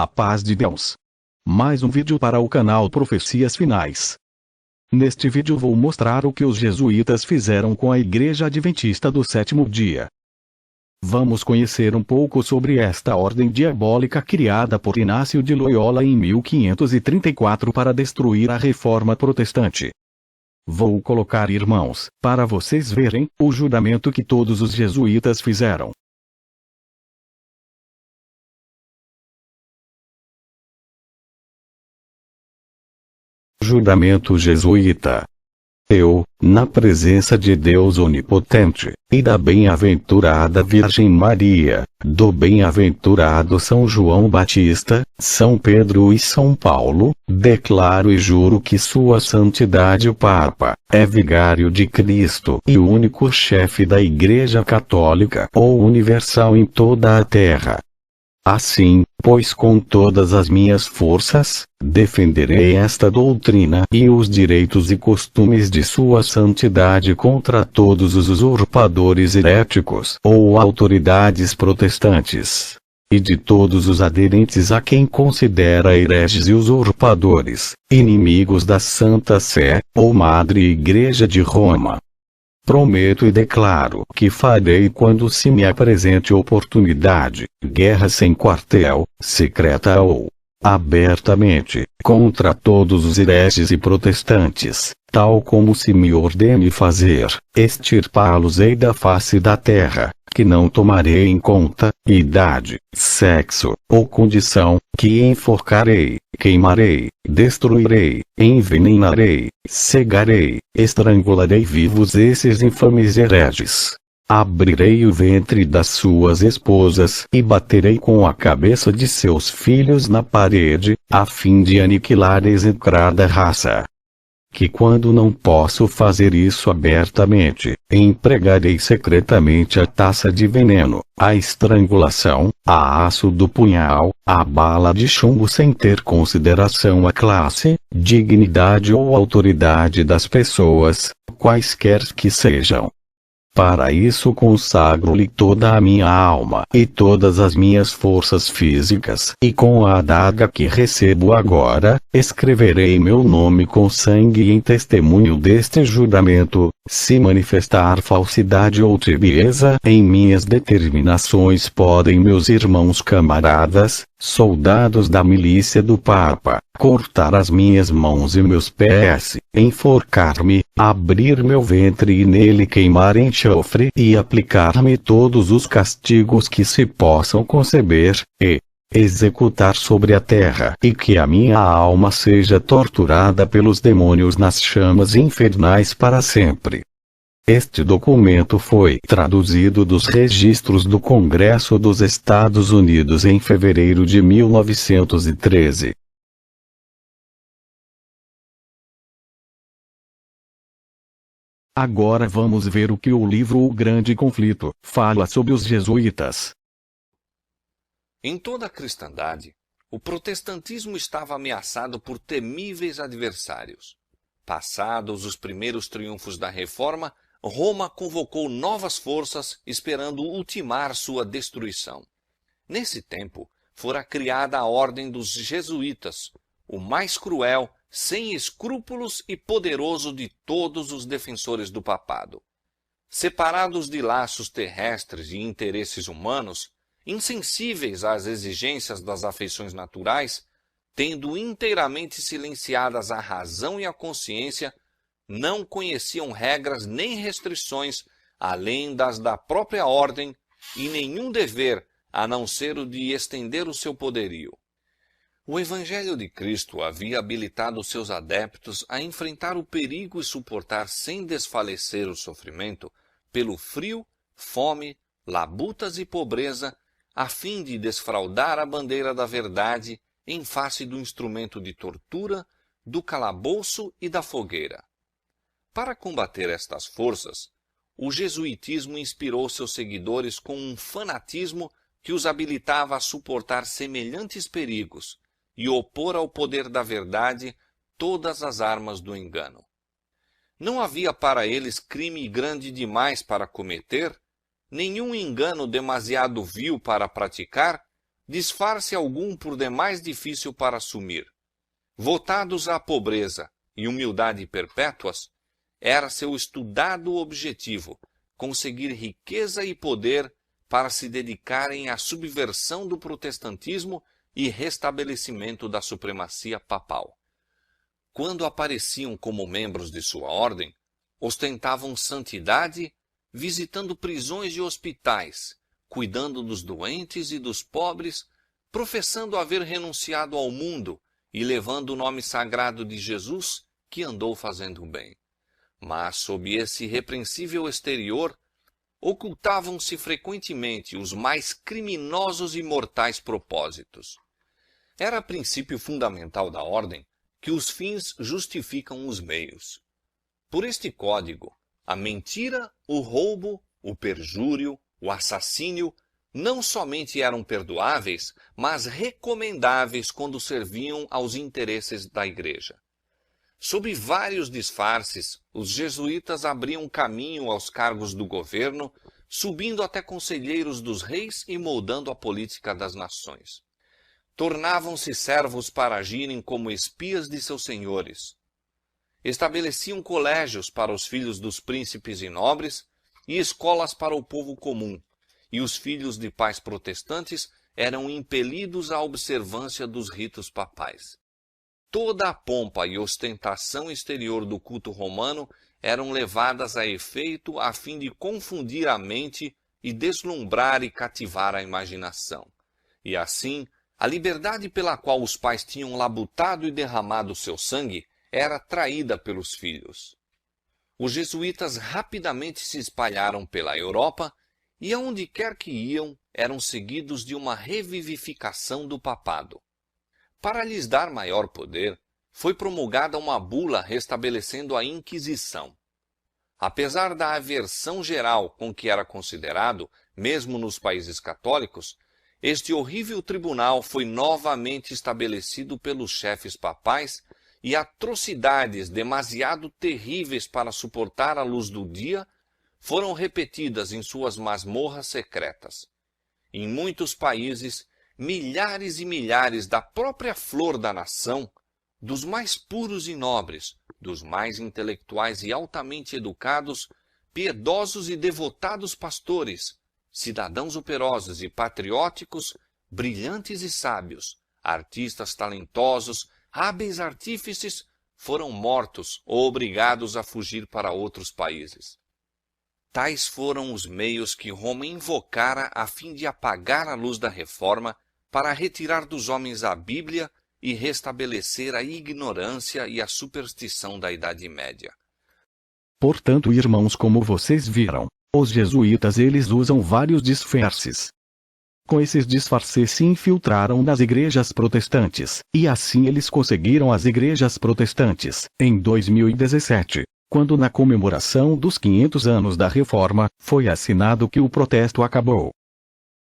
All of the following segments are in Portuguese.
A paz de Deus. Mais um vídeo para o canal Profecias Finais. Neste vídeo vou mostrar o que os jesuítas fizeram com a Igreja Adventista do Sétimo Dia. Vamos conhecer um pouco sobre esta ordem diabólica criada por Inácio de Loyola em 1534 para destruir a Reforma Protestante. Vou colocar, irmãos, para vocês verem, o juramento que todos os jesuítas fizeram. Juramento jesuíta. Eu, na presença de Deus Onipotente, e da bem-aventurada Virgem Maria, do bem-aventurado São João Batista, São Pedro e São Paulo, declaro e juro que Sua Santidade o Papa é vigário de Cristo e o único chefe da Igreja Católica ou Universal em toda a terra. Assim, pois com todas as minhas forças, defenderei esta doutrina e os direitos e costumes de Sua Santidade contra todos os usurpadores heréticos ou autoridades protestantes, e de todos os aderentes a quem considera hereges e usurpadores, inimigos da Santa Sé, ou Madre Igreja de Roma. Prometo e declaro que farei quando se me apresente oportunidade, guerra sem quartel, secreta ou abertamente, contra todos os hereges e protestantes, tal como se me ordene fazer, extirpá-los-ei da face da terra, que não tomarei em conta idade, sexo ou condição, que enforcarei, queimarei, destruirei, envenenarei, cegarei, estrangularei vivos esses infames hereges. Abrirei o ventre das suas esposas e baterei com a cabeça de seus filhos na parede, a fim de aniquilar a execrada raça. Que quando não posso fazer isso abertamente, empregarei secretamente a taça de veneno, a estrangulação, a aço do punhal, a bala de chumbo sem ter consideração à classe, dignidade ou autoridade das pessoas, quaisquer que sejam. Para isso consagro-lhe toda a minha alma e todas as minhas forças físicas, e com a adaga que recebo agora, escreverei meu nome com sangue em testemunho deste juramento. Se manifestar falsidade ou tibieza em minhas determinações, podem meus irmãos camaradas, soldados da milícia do Papa, cortar as minhas mãos e meus pés, enforcar-me, abrir meu ventre e nele queimar enxofre e aplicar-me todos os castigos que se possam conceber, e executar sobre a terra, e que a minha alma seja torturada pelos demônios nas chamas infernais para sempre. Este documento foi traduzido dos registros do Congresso dos Estados Unidos em fevereiro de 1913. Agora vamos ver o que o livro O Grande Conflito fala sobre os jesuítas. Em toda a cristandade, o protestantismo estava ameaçado por temíveis adversários. Passados os primeiros triunfos da Reforma, Roma convocou novas forças, esperando ultimar sua destruição. Nesse tempo, fora criada a Ordem dos Jesuítas, o mais cruel, sem escrúpulos e poderoso de todos os defensores do papado. Separados de laços terrestres e interesses humanos, insensíveis às exigências das afeições naturais, tendo inteiramente silenciadas a razão e a consciência, não conheciam regras nem restrições além das da própria ordem e nenhum dever a não ser o de estender o seu poderio. O Evangelho de Cristo havia habilitado seus adeptos a enfrentar o perigo e suportar sem desfalecer o sofrimento pelo frio, fome, labutas e pobreza, a fim de desfraldar a bandeira da verdade em face do instrumento de tortura, do calabouço e da fogueira. Para combater estas forças, o jesuitismo inspirou seus seguidores com um fanatismo que os habilitava a suportar semelhantes perigos e opor ao poder da verdade todas as armas do engano. Não havia para eles crime grande demais para cometer, nenhum engano demasiado vil para praticar, disfarce algum por demais difícil para assumir. Votados à pobreza e humildade perpétuas, era seu estudado objetivo conseguir riqueza e poder para se dedicarem à subversão do protestantismo e restabelecimento da supremacia papal. Quando apareciam como membros de sua ordem, ostentavam santidade, visitando prisões e hospitais, cuidando dos doentes e dos pobres, professando haver renunciado ao mundo e levando o nome sagrado de Jesus, que andou fazendo bem. Mas, sob esse irrepreensível exterior, ocultavam-se frequentemente os mais criminosos e mortais propósitos. Era princípio fundamental da ordem que os fins justificam os meios. Por este código, a mentira, o roubo, o perjúrio, o assassínio não somente eram perdoáveis, mas recomendáveis quando serviam aos interesses da Igreja. Sob vários disfarces, os jesuítas abriam caminho aos cargos do governo, subindo até conselheiros dos reis e moldando a política das nações. Tornavam-se servos para agirem como espias de seus senhores. Estabeleciam colégios para os filhos dos príncipes e nobres e escolas para o povo comum, e os filhos de pais protestantes eram impelidos à observância dos ritos papais. Toda a pompa e ostentação exterior do culto romano eram levadas a efeito a fim de confundir a mente e deslumbrar e cativar a imaginação. E assim, a liberdade pela qual os pais tinham labutado e derramado seu sangue era traída pelos filhos. Os jesuítas rapidamente se espalharam pela Europa e aonde quer que iam, eram seguidos de uma revivificação do papado. Para lhes dar maior poder, foi promulgada uma bula restabelecendo a Inquisição. Apesar da aversão geral com que era considerado, mesmo nos países católicos, este horrível tribunal foi novamente estabelecido pelos chefes papais e atrocidades demasiado terríveis para suportar a luz do dia foram repetidas em suas masmorras secretas. Em muitos países, milhares e milhares da própria flor da nação, dos mais puros e nobres, dos mais intelectuais e altamente educados, piedosos e devotados pastores, cidadãos operosos e patrióticos, brilhantes e sábios, artistas talentosos, hábeis artífices, foram mortos ou obrigados a fugir para outros países. Tais foram os meios que Roma invocara a fim de apagar a luz da reforma, para retirar dos homens a Bíblia e restabelecer a ignorância e a superstição da Idade Média. Portanto, irmãos, como vocês viram, os jesuítas eles usam vários disfarces. Com esses disfarces se infiltraram nas igrejas protestantes, e assim eles conseguiram as igrejas protestantes, em 2017. Quando na comemoração dos 500 anos da Reforma, foi assinado que o protesto acabou.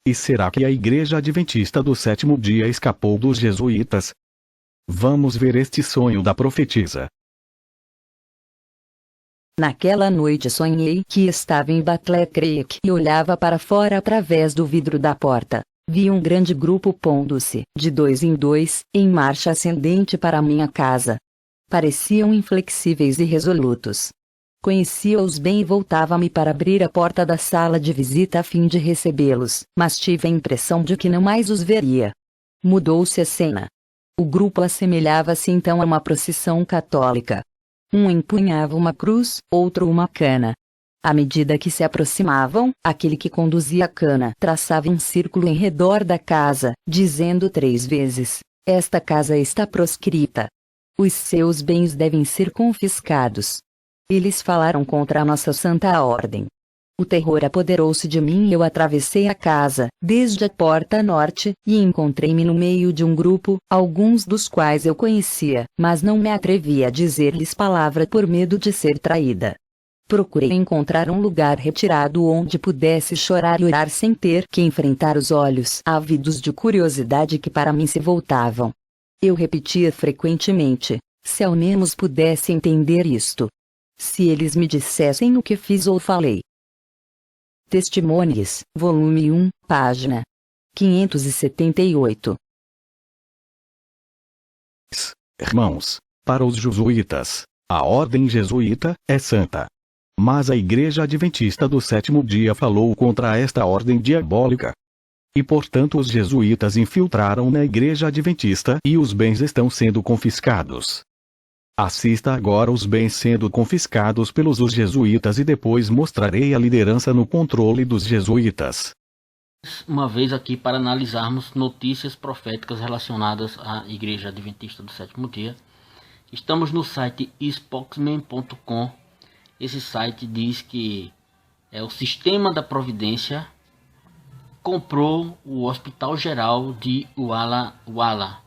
E será que a Igreja Adventista do Sétimo Dia escapou dos jesuítas? Vamos ver este sonho da profetisa. Naquela noite sonhei que estava em Battle Creek e olhava para fora através do vidro da porta. Vi um grande grupo pondo-se, de dois em dois, em marcha ascendente para a minha casa. Pareciam inflexíveis e resolutos. Conhecia-os bem e voltava-me para abrir a porta da sala de visita a fim de recebê-los, mas tive a impressão de que não mais os veria. Mudou-se a cena. O grupo assemelhava-se então a uma procissão católica. Um empunhava uma cruz, outro uma cana. À medida que se aproximavam, aquele que conduzia a cana traçava um círculo em redor da casa, dizendo 3 vezes: "Esta casa está proscrita. Os seus bens devem ser confiscados." Eles falaram contra a nossa Santa Ordem. O terror apoderou-se de mim e eu atravessei a casa, desde a porta norte, e encontrei-me no meio de um grupo, alguns dos quais eu conhecia, mas não me atrevi a dizer-lhes palavra por medo de ser traída. Procurei encontrar um lugar retirado onde pudesse chorar e orar sem ter que enfrentar os olhos ávidos de curiosidade que para mim se voltavam. Eu repetia frequentemente: se ao menos pudesse entender isto. Se eles me dissessem o que fiz ou falei. Testemunhos, volume 1, página 578. Irmãos, para os jesuítas, a ordem jesuíta é santa. Mas a Igreja Adventista do Sétimo Dia falou contra esta ordem diabólica. E portanto os jesuítas infiltraram na Igreja Adventista e os bens estão sendo confiscados. Assista agora os bens sendo confiscados pelos os jesuítas e depois mostrarei a liderança no controle dos jesuítas. Uma vez aqui para analisarmos notícias proféticas relacionadas à Igreja Adventista do Sétimo Dia. Estamos no site spokesman.com. Esse site diz que o Sistema da Providência comprou o Hospital Geral de Walla Walla.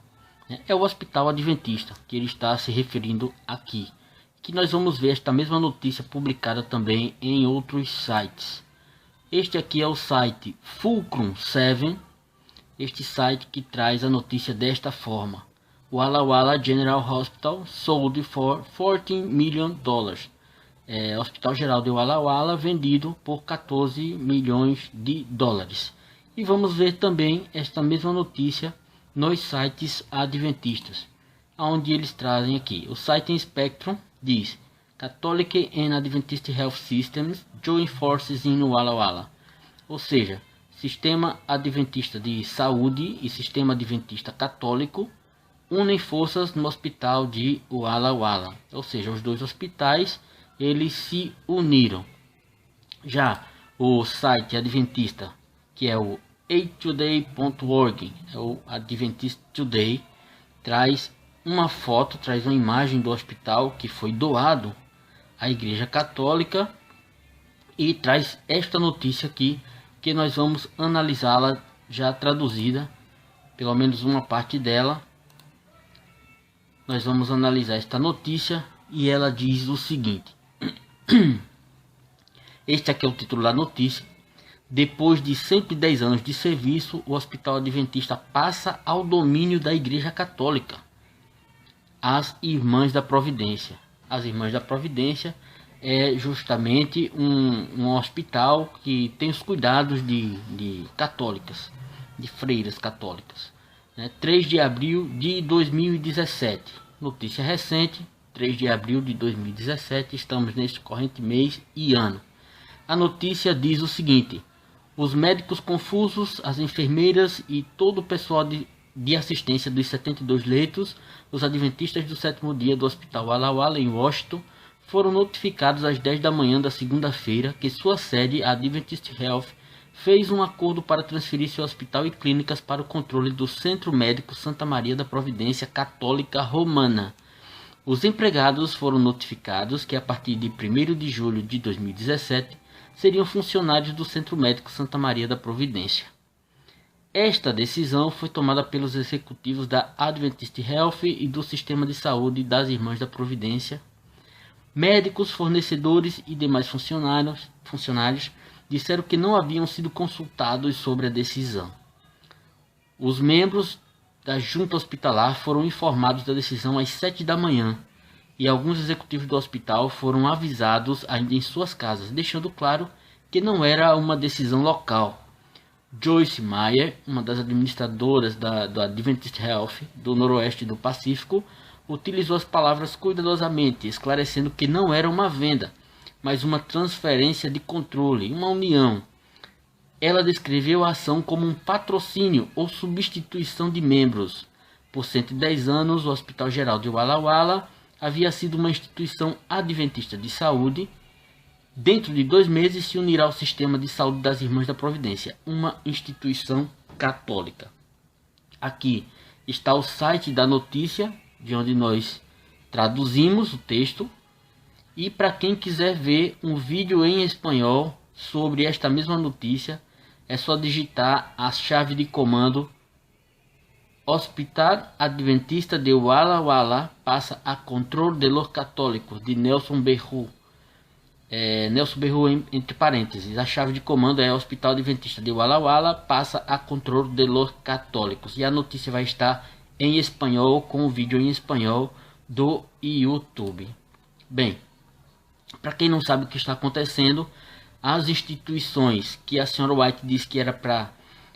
É o Hospital Adventista que ele está se referindo aqui. Que nós vamos ver esta mesma notícia publicada também em outros sites. Este aqui é o site Fulcrum 7. Este site que traz a notícia desta forma. Walla Walla General Hospital sold for $14 million. Hospital Geral de Walla Walla vendido por 14 milhões de dólares. E vamos ver também esta mesma notícia nos sites adventistas, onde eles trazem aqui. O site Spectrum diz: Catholic and Adventist Health Systems join forces in Walla Walla. Ou seja, Sistema Adventista de Saúde e Sistema Adventista Católico unem forças no hospital de Walla Walla. Ou seja, os dois hospitais eles se uniram. Já o site adventista, que é o atoday.org, é o Adventist Today, traz uma foto, traz uma imagem do hospital que foi doado à Igreja Católica e traz esta notícia aqui que nós vamos analisá-la já traduzida, pelo menos uma parte dela. Nós vamos analisar esta notícia e ela diz o seguinte. Este aqui é o título da notícia. Depois de 110 anos de serviço, o Hospital Adventista passa ao domínio da Igreja Católica. As Irmãs da Providência. As Irmãs da Providência é justamente um hospital que tem os cuidados de católicas, de freiras católicas. 3 de abril de 2017. Notícia recente, 3 de abril de 2017. Estamos neste corrente mês e ano. A notícia diz o seguinte: os médicos confusos, as enfermeiras e todo o pessoal de assistência dos 72 leitos, os adventistas do sétimo dia do Hospital Walla Walla em Washington, foram notificados às 10 da manhã da segunda-feira que sua sede, a Adventist Health, fez um acordo para transferir seu hospital e clínicas para o controle do Centro Médico Santa Maria da Providência Católica Romana. Os empregados foram notificados que a partir de 1º de julho de 2017 seriam funcionários do Centro Médico Santa Maria da Providência. Esta decisão foi tomada pelos executivos da Adventist Health e do Sistema de Saúde das Irmãs da Providência. Médicos, fornecedores e demais funcionários disseram que não haviam sido consultados sobre a decisão. Os membros da junta hospitalar foram informados da decisão às 7 da manhã e alguns executivos do hospital foram avisados ainda em suas casas, deixando claro que não era uma decisão local. Joyce Meyer, uma das administradoras da Adventist Health do Noroeste do Pacífico, utilizou as palavras cuidadosamente, esclarecendo que não era uma venda, mas uma transferência de controle, uma união. Ela descreveu a ação como um patrocínio ou substituição de membros. Por 110 anos, o Hospital Geral de Walla Walla havia sido uma instituição adventista de saúde. Dentro de 2 meses se unirá ao Sistema de Saúde das Irmãs da Providência, uma instituição católica. Aqui está o site da notícia, de onde nós traduzimos o texto. E para quem quiser ver um vídeo em espanhol sobre esta mesma notícia, é só digitar a chave de comando Hospital Adventista de Walla Walla passa a controle de los católicos, de Nelson Berru. Nelson Berru entre parênteses. A chave de comando é Hospital Adventista de Walla Walla passa a controle de los católicos. E a notícia vai estar em espanhol, com o vídeo em espanhol do YouTube. Bem, para quem não sabe o que está acontecendo, as instituições que a senhora White disse que era para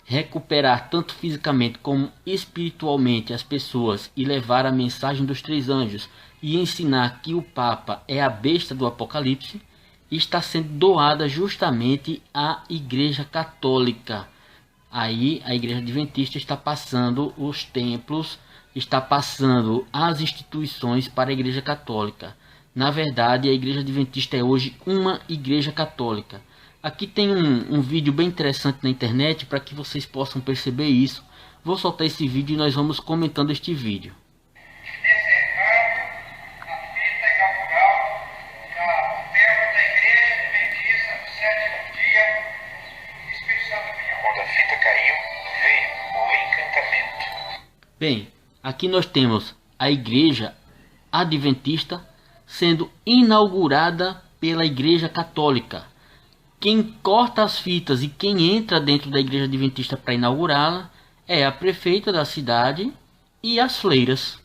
recuperar tanto fisicamente como espiritualmente as pessoas e levar a mensagem dos 3 anjos e ensinar que o Papa é a besta do Apocalipse, está sendo doada justamente à Igreja Católica. Aí a Igreja Adventista está passando os templos, está passando as instituições para a Igreja Católica. Na verdade, a Igreja Adventista é hoje uma Igreja Católica. Aqui tem um vídeo bem interessante na internet para que vocês possam perceber isso. Vou soltar esse vídeo e nós vamos comentando este vídeo. Bem, aqui nós temos a Igreja Adventista sendo inaugurada pela Igreja Católica. Quem corta as fitas e quem entra dentro da Igreja Adventista para inaugurá-la é a prefeita da cidade e as freiras.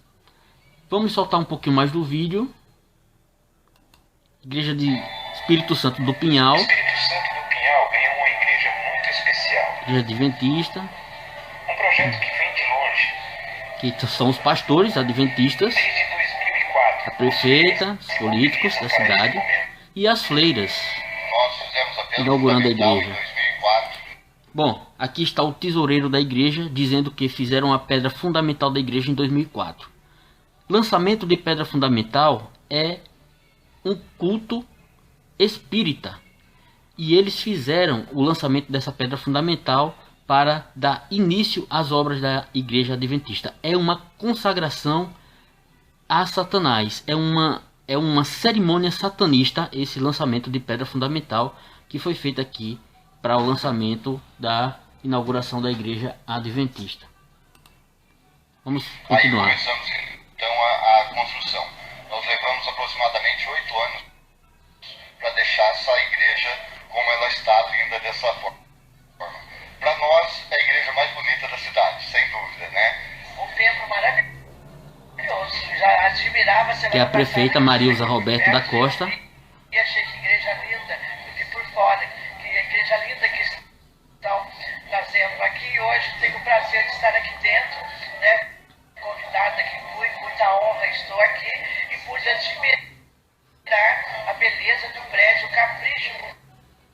Vamos soltar um pouquinho mais do vídeo. Igreja de Espírito Santo do Pinhal. Espírito Santo do Pinhal é uma igreja muito especial. Igreja Adventista. Um projeto que vem de longe. Que são os pastores adventistas. Desde 2004. A prefeita, os políticos da cidade e as freiras. Nós fizemos a inaugurando a igreja. em 2004. Bom, aqui está o tesoureiro da igreja dizendo que fizeram a pedra fundamental da igreja em 2004. Lançamento de pedra fundamental é um culto espírita. E eles fizeram o lançamento dessa pedra fundamental para dar início às obras da igreja adventista. É uma consagração a Satanás. É uma cerimônia satanista esse lançamento de pedra fundamental que foi feito aqui para o lançamento da inauguração da igreja adventista. Vamos continuar. Aí começamos então a construção. Nós levamos aproximadamente 8 anos para deixar essa igreja como ela está linda dessa forma. Para nós é a igreja mais bonita da cidade, sem dúvida, né? Um templo maravilhoso. Já admirava Que é a prefeita Marilza Roberto da Costa. E achei que igreja linda, e por fora, que igreja linda que estão trazendo aqui. Hoje tenho o prazer de estar aqui dentro, né? Convidada que fui, muita honra estou aqui e pude admirar a beleza do prédio, o capricho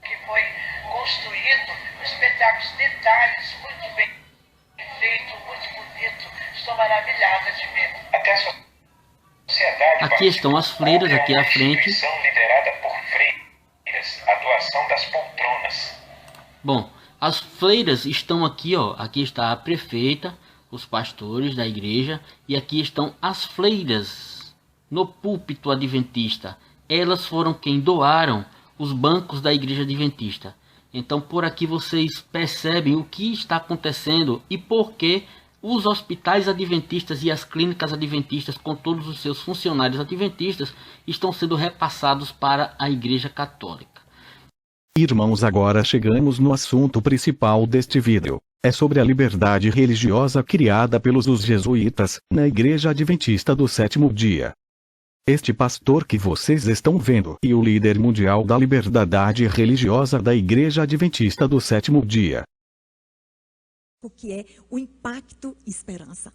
que foi construído, espetáculos, detalhes, muito bem feito, muito bonito. Estou maravilhada de ver. Até a sociedade. Aqui estão as freiras, aqui à frente. Liderada por freiras, a doação das poltronas. Bom, as freiras estão aqui, ó. Aqui está a prefeita, os pastores da igreja e aqui estão as freiras no púlpito adventista. Elas foram quem doaram os bancos da igreja adventista. Então por aqui vocês percebem o que está acontecendo e por que os hospitais adventistas e as clínicas adventistas com todos os seus funcionários adventistas estão sendo repassados para a Igreja Católica. Irmãos, agora chegamos no assunto principal deste vídeo. É sobre a liberdade religiosa criada pelos os jesuítas, na Igreja Adventista do Sétimo Dia. Este pastor que vocês estão vendo e o líder mundial da liberdade religiosa da Igreja Adventista do Sétimo Dia. O que é o Impacto Esperança.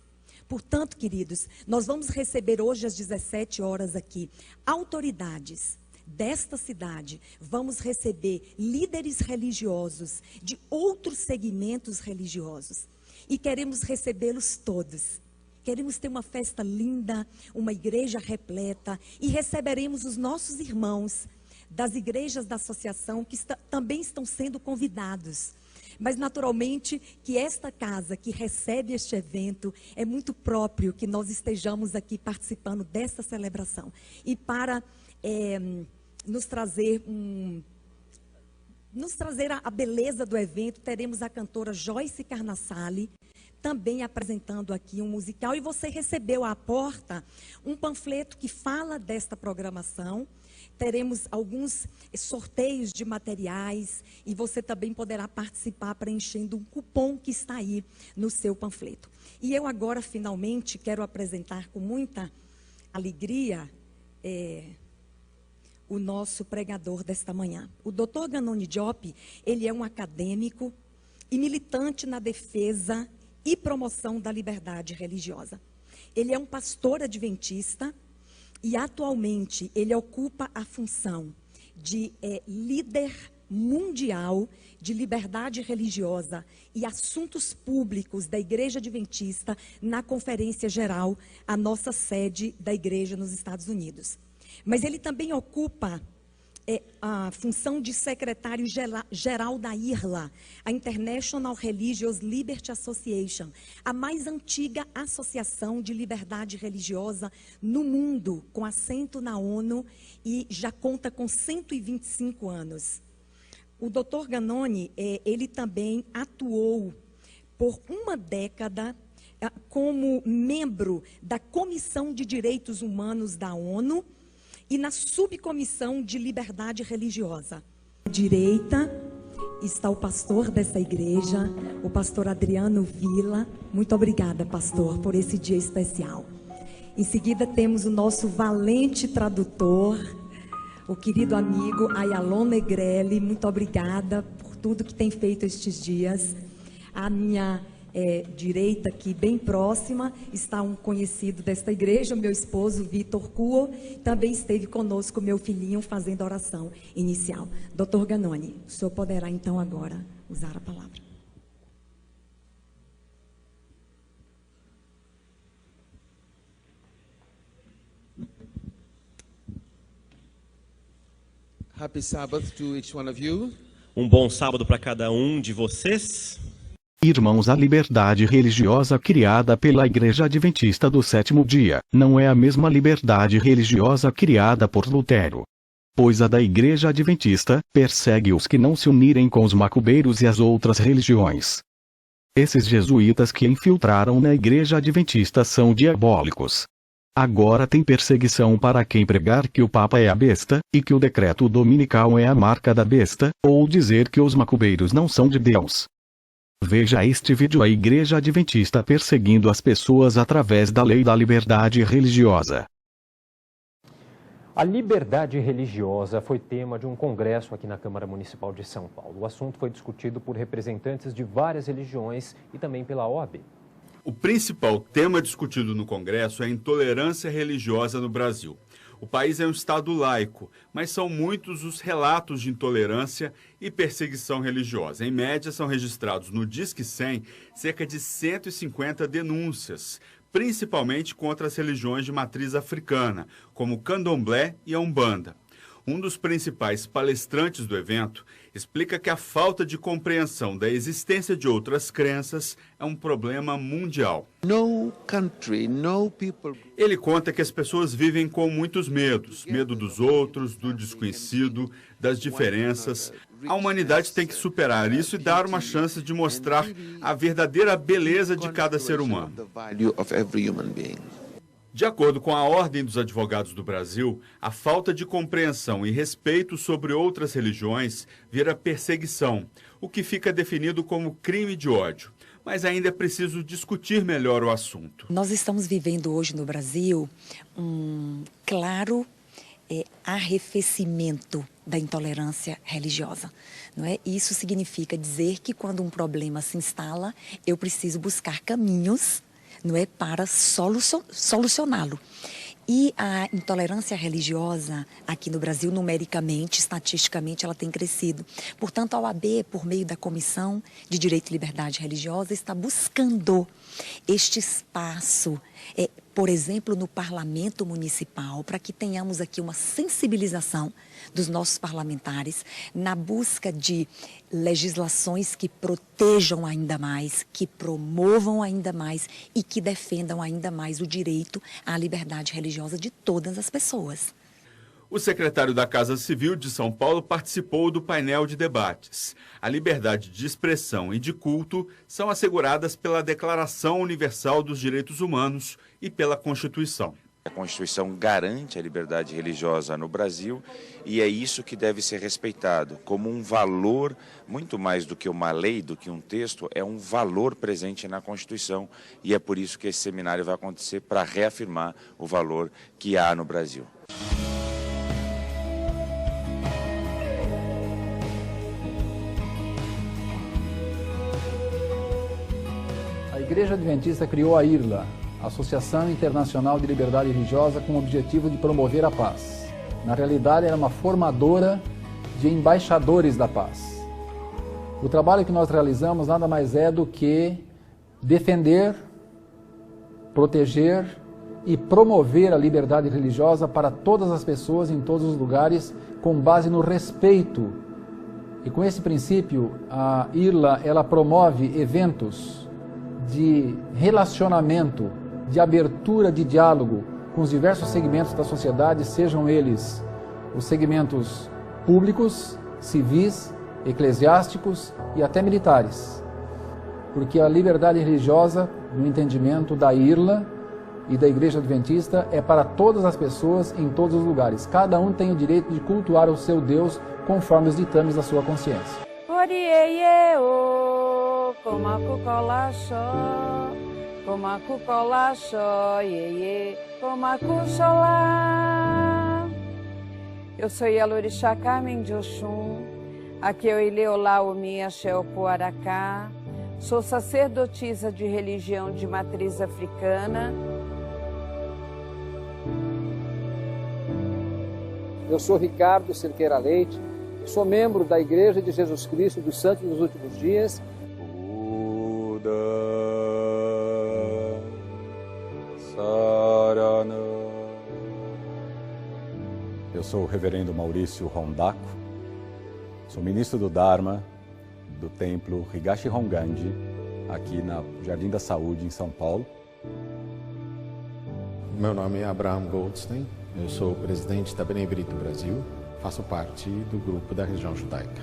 Portanto, queridos, nós vamos receber hoje às 17 horas aqui autoridades desta cidade. Vamos receber líderes religiosos de outros segmentos religiosos e queremos recebê-los todos. Queremos ter uma festa linda, uma igreja repleta e receberemos os nossos irmãos das igrejas da associação que também estão sendo convidados. Mas naturalmente que esta casa que recebe este evento é muito próprio que nós estejamos aqui participando dessa celebração. E para nos trazer a beleza do evento, teremos a cantora Joyce Carnassali, também apresentando aqui um musical. E você recebeu à porta um panfleto que fala desta programação. Teremos alguns sorteios de materiais e você também poderá participar preenchendo um cupom que está aí no seu panfleto. E eu agora, finalmente, quero apresentar com muita alegria o nosso pregador desta manhã. O Dr. Ganoni Diop, ele é um acadêmico, e militante na defesa e promoção da liberdade religiosa. Ele é um pastor adventista e atualmente ele ocupa a função de líder mundial de liberdade religiosa e assuntos públicos da Igreja Adventista na Conferência Geral, a nossa sede da Igreja nos Estados Unidos. Mas ele também ocupa a função de secretário-geral da IRLA, a International Religious Liberty Association, a mais antiga associação de liberdade religiosa no mundo, com assento na ONU, e já conta com 125 anos. O Dr. Ganoni, ele também atuou por uma década como membro da Comissão de Direitos Humanos da ONU, e na subcomissão de liberdade religiosa. À direita está o pastor dessa igreja, o pastor Adriano Villa. Muito obrigada, pastor, por esse dia especial. Em seguida temos o nosso valente tradutor, o querido amigo Ayalon Negrelli. Muito obrigada por tudo que tem feito estes dias. À minha direita, aqui bem próxima, está um conhecido desta igreja, meu esposo Vitor Cuo. Também esteve conosco meu filhinho fazendo a oração inicial. Dr. Ganoni, o senhor poderá então agora usar a palavra. Happy Sabbath to each one of you. Um bom sábado para cada um de vocês. Irmãos, a liberdade religiosa criada pela Igreja Adventista do Sétimo Dia não é a mesma liberdade religiosa criada por Lutero. Pois a da Igreja Adventista persegue os que não se unirem com os macubeiros e as outras religiões. Esses jesuítas que infiltraram na Igreja Adventista são diabólicos. Agora tem perseguição para quem pregar que o Papa é a besta, e que o decreto dominical é a marca da besta, ou dizer que os macubeiros não são de Deus. Veja este vídeo: a Igreja Adventista perseguindo as pessoas através da lei da liberdade religiosa. A liberdade religiosa foi tema de um congresso aqui na Câmara Municipal de São Paulo. O assunto foi discutido por representantes de várias religiões e também pela OAB. O principal tema discutido no congresso é a intolerância religiosa no Brasil. O país é um estado laico, mas são muitos os relatos de intolerância e perseguição religiosa. Em média, são registrados no Disque 100 cerca de 150 denúncias, principalmente contra as religiões de matriz africana, como o Candomblé e a Umbanda. Um dos principais palestrantes do evento explica que a falta de compreensão da existência de outras crenças é um problema mundial. Ele conta que as pessoas vivem com muitos medos: medo dos outros, do desconhecido, das diferenças. A humanidade tem que superar isso e dar uma chance de mostrar a verdadeira beleza de cada ser humano. De acordo com a Ordem dos Advogados do Brasil, a falta de compreensão e respeito sobre outras religiões vira perseguição, o que fica definido como crime de ódio. Mas ainda é preciso discutir melhor o assunto. Nós estamos vivendo hoje no Brasil um claro arrefecimento da intolerância religiosa, não é? Isso significa dizer que quando um problema se instala, eu preciso buscar caminhos, não é, para solucioná-lo. E a intolerância religiosa aqui no Brasil, numericamente, estatisticamente, ela tem crescido. Portanto, a OAB, por meio da Comissão de Direito e Liberdade Religiosa, está buscando este espaço, por exemplo, no Parlamento Municipal, para que tenhamos aqui uma sensibilização dos nossos parlamentares na busca de legislações que protejam ainda mais, que promovam ainda mais e que defendam ainda mais o direito à liberdade religiosa de todas as pessoas. O secretário da Casa Civil de São Paulo participou do painel de debates. A liberdade de expressão e de culto são asseguradas pela Declaração Universal dos Direitos Humanos e pela Constituição. A Constituição garante a liberdade religiosa no Brasil e é isso que deve ser respeitado como um valor, muito mais do que uma lei, do que um texto, é um valor presente na Constituição e é por isso que esse seminário vai acontecer para reafirmar o valor que há no Brasil. Igreja Adventista criou a IRLA, Associação Internacional de Liberdade Religiosa, com o objetivo de promover a paz. Na realidade, era uma formadora de embaixadores da paz. O trabalho que nós realizamos nada mais é do que defender, proteger e promover a liberdade religiosa para todas as pessoas em todos os lugares, com base no respeito. E com esse princípio, a IRLA ela promove eventos de relacionamento, de abertura de diálogo com os diversos segmentos da sociedade, sejam eles os segmentos públicos, civis, eclesiásticos e até militares. Porque a liberdade religiosa, no entendimento da IRLA e da Igreja Adventista, é para todas as pessoas em todos os lugares. Cada um tem o direito de cultuar o seu Deus conforme os ditames da sua consciência. Eu sou Yalorixá Carmen de Oxum, aqui eu Ileolá Omi Axel Poaracá, sou sacerdotisa de religião de matriz africana. Eu sou Ricardo Cerqueira Leite, sou membro da Igreja de Jesus Cristo dos Santos dos Últimos Dias. Eu sou o reverendo Maurício Hondaku, sou ministro do Dharma do templo Higashi Honganji, aqui na Jardim da Saúde, em São Paulo. Meu nome é Abraham Goldstein, eu sou o presidente da Benebrito Brasil, faço parte do grupo da região judaica.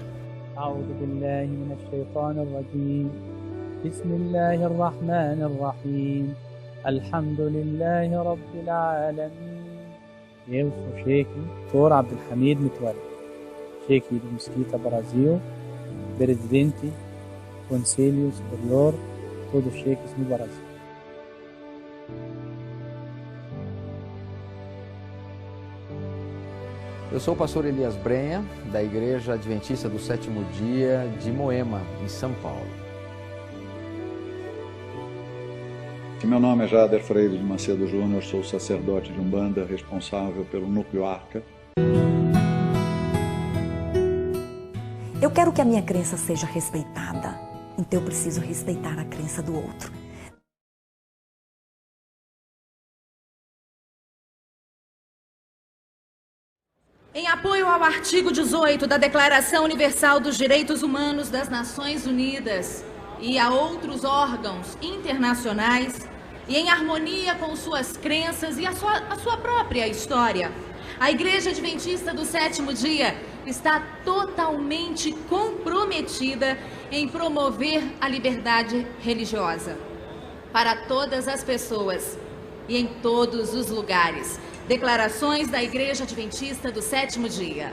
Eu sou Sheikh Dr. Abdelhamid Mitwali, Sheikh do Mesquita Brasil, presidente do Conselho Superior de todos os Sheikhs no Brasil. Eu sou o pastor Elias Brenha, da Igreja Adventista do Sétimo Dia de Moema, em São Paulo. Meu nome é Jader Freire de Macedo Júnior, sou sacerdote de Umbanda, responsável pelo Núcleo Arca. Eu quero que a minha crença seja respeitada, então eu preciso respeitar a crença do outro. Em apoio ao artigo 18 da Declaração Universal dos Direitos Humanos das Nações Unidas e a outros órgãos internacionais, e em harmonia com suas crenças e a sua própria história, a Igreja Adventista do Sétimo Dia está totalmente comprometida em promover a liberdade religiosa para todas as pessoas e em todos os lugares. Declarações da Igreja Adventista do Sétimo Dia.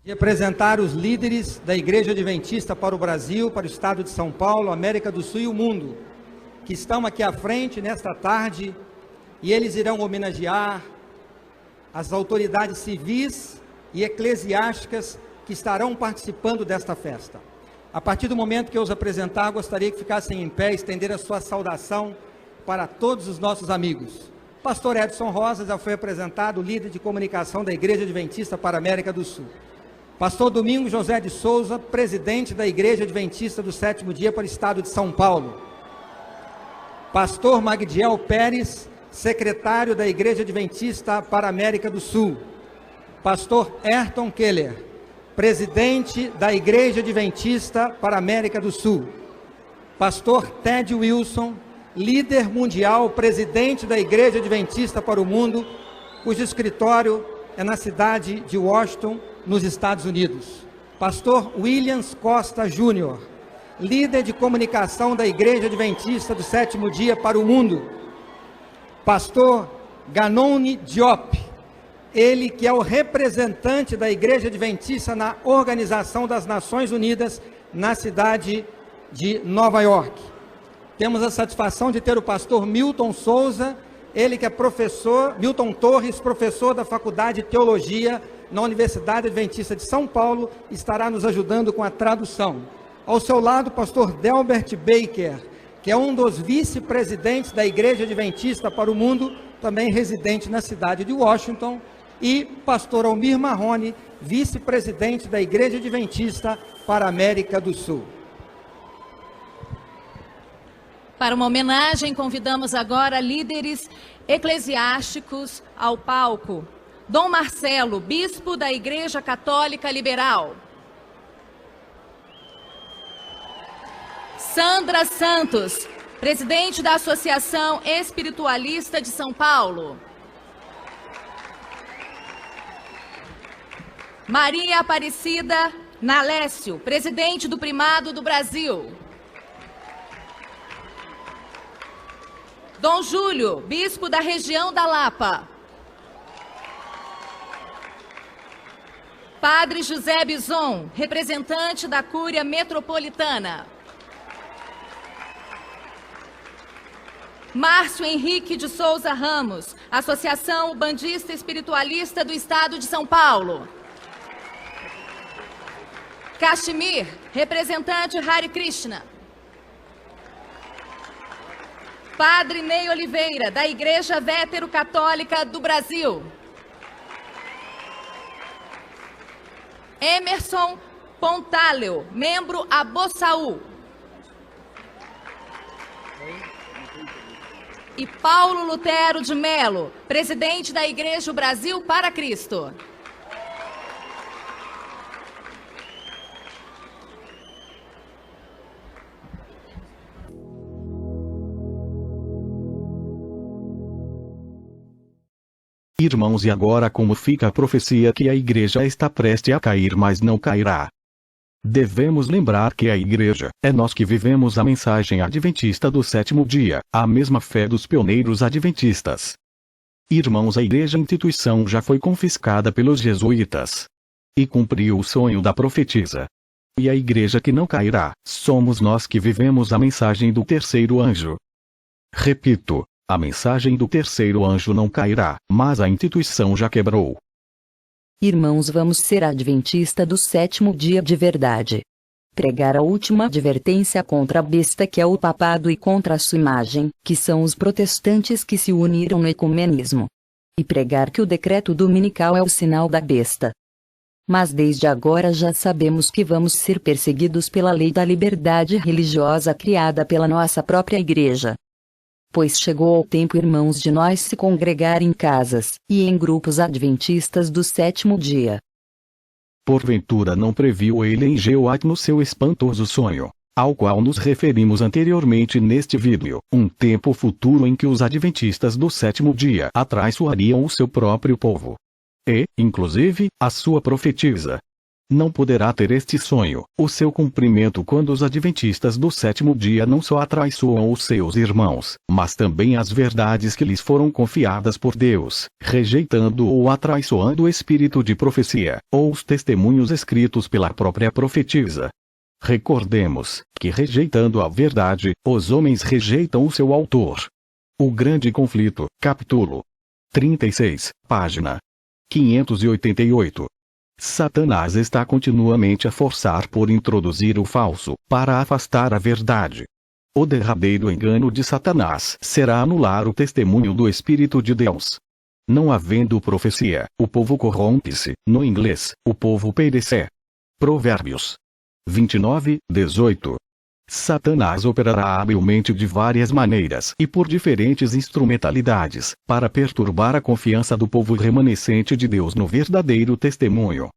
De apresentar os líderes da Igreja Adventista para o Brasil, para o Estado de São Paulo, América do Sul e o mundo, que estão aqui à frente nesta tarde, e eles irão homenagear as autoridades civis e eclesiásticas que estarão participando desta festa. A partir do momento que eu os apresentar, gostaria que ficassem em pé e estender a sua saudação para todos os nossos amigos. Pastor Edson Rosa já foi apresentado, líder de comunicação da Igreja Adventista para a América do Sul. Pastor Domingos José de Souza, presidente da Igreja Adventista do Sétimo Dia para o Estado de São Paulo. Pastor Magdiel Pérez, secretário da Igreja Adventista para a América do Sul. Pastor Ayrton Keller, presidente da Igreja Adventista para a América do Sul. Pastor Ted Wilson, líder mundial, presidente da Igreja Adventista para o Mundo, cujo escritório é na cidade de Washington, nos Estados Unidos. Pastor Williams Costa Júnior, líder de comunicação da Igreja Adventista do Sétimo Dia para o Mundo. Pastor Ganoni Diop, ele que é o representante da Igreja Adventista na Organização das Nações Unidas, na cidade de Nova York. Temos a satisfação de ter o pastor Milton Souza, ele que é professor, Milton Torres, professor da Faculdade de Teologia na Universidade Adventista de São Paulo, estará nos ajudando com a tradução. Ao seu lado, o pastor Delbert Baker, que é um dos vice-presidentes da Igreja Adventista para o Mundo, também residente na cidade de Washington, e pastor Almir Marrone, vice-presidente da Igreja Adventista para a América do Sul. Para uma homenagem, convidamos agora líderes eclesiásticos ao palco. Dom Marcelo, bispo da Igreja Católica Liberal. Sandra Santos, presidente da Associação Espiritualista de São Paulo. Maria Aparecida Nalécio, presidente do Primado do Brasil. Dom Júlio, bispo da região da Lapa. Padre José Bison, representante da Cúria Metropolitana. Márcio Henrique de Souza Ramos, Associação Bandista Espiritualista do Estado de São Paulo. Kashmir, representante Hare Krishna. Padre Ney Oliveira, da Igreja Vétero-Católica do Brasil. Emerson Pontaleo, membro Abossaú. E Paulo Lutero de Melo, presidente da Igreja Brasil para Cristo. Irmãos, e agora como fica a profecia que a igreja está prestes a cair, mas não cairá? Devemos lembrar que a igreja, é nós que vivemos a mensagem adventista do sétimo dia, a mesma fé dos pioneiros adventistas. Irmãos, a igreja instituição já foi confiscada pelos jesuítas. E cumpriu o sonho da profetisa. E a igreja que não cairá, somos nós que vivemos a mensagem do terceiro anjo. Repito, a mensagem do terceiro anjo não cairá, mas a instituição já quebrou. Irmãos, vamos ser adventista do sétimo dia de verdade. Pregar a última advertência contra a besta, que é o papado, e contra a sua imagem, que são os protestantes que se uniram no ecumenismo. E pregar que o decreto dominical é o sinal da besta. Mas desde agora já sabemos que vamos ser perseguidos pela lei da liberdade religiosa criada pela nossa própria igreja. Pois chegou o tempo, irmãos, de nós se congregar em casas, e em grupos adventistas do sétimo dia. Porventura não previu ele em Jeoat no seu espantoso sonho, ao qual nos referimos anteriormente neste vídeo, um tempo futuro em que os adventistas do sétimo dia atraiçoariam o seu próprio povo. E, inclusive, a sua profetisa. Não poderá ter este sonho, o seu cumprimento, quando os adventistas do sétimo dia não só atraiçoam os seus irmãos, mas também as verdades que lhes foram confiadas por Deus, rejeitando ou atraiçoando o espírito de profecia, ou os testemunhos escritos pela própria profetisa. Recordemos que, rejeitando a verdade, os homens rejeitam o seu autor. O Grande Conflito, capítulo 36, página 588. Satanás está continuamente a forçar por introduzir o falso, para afastar a verdade. O derradeiro engano de Satanás será anular o testemunho do Espírito de Deus. Não havendo profecia, o povo corrompe-se, no inglês, o povo perece. Provérbios 29:18. Satanás operará habilmente de várias maneiras e por diferentes instrumentalidades, para perturbar a confiança do povo remanescente de Deus no verdadeiro testemunho.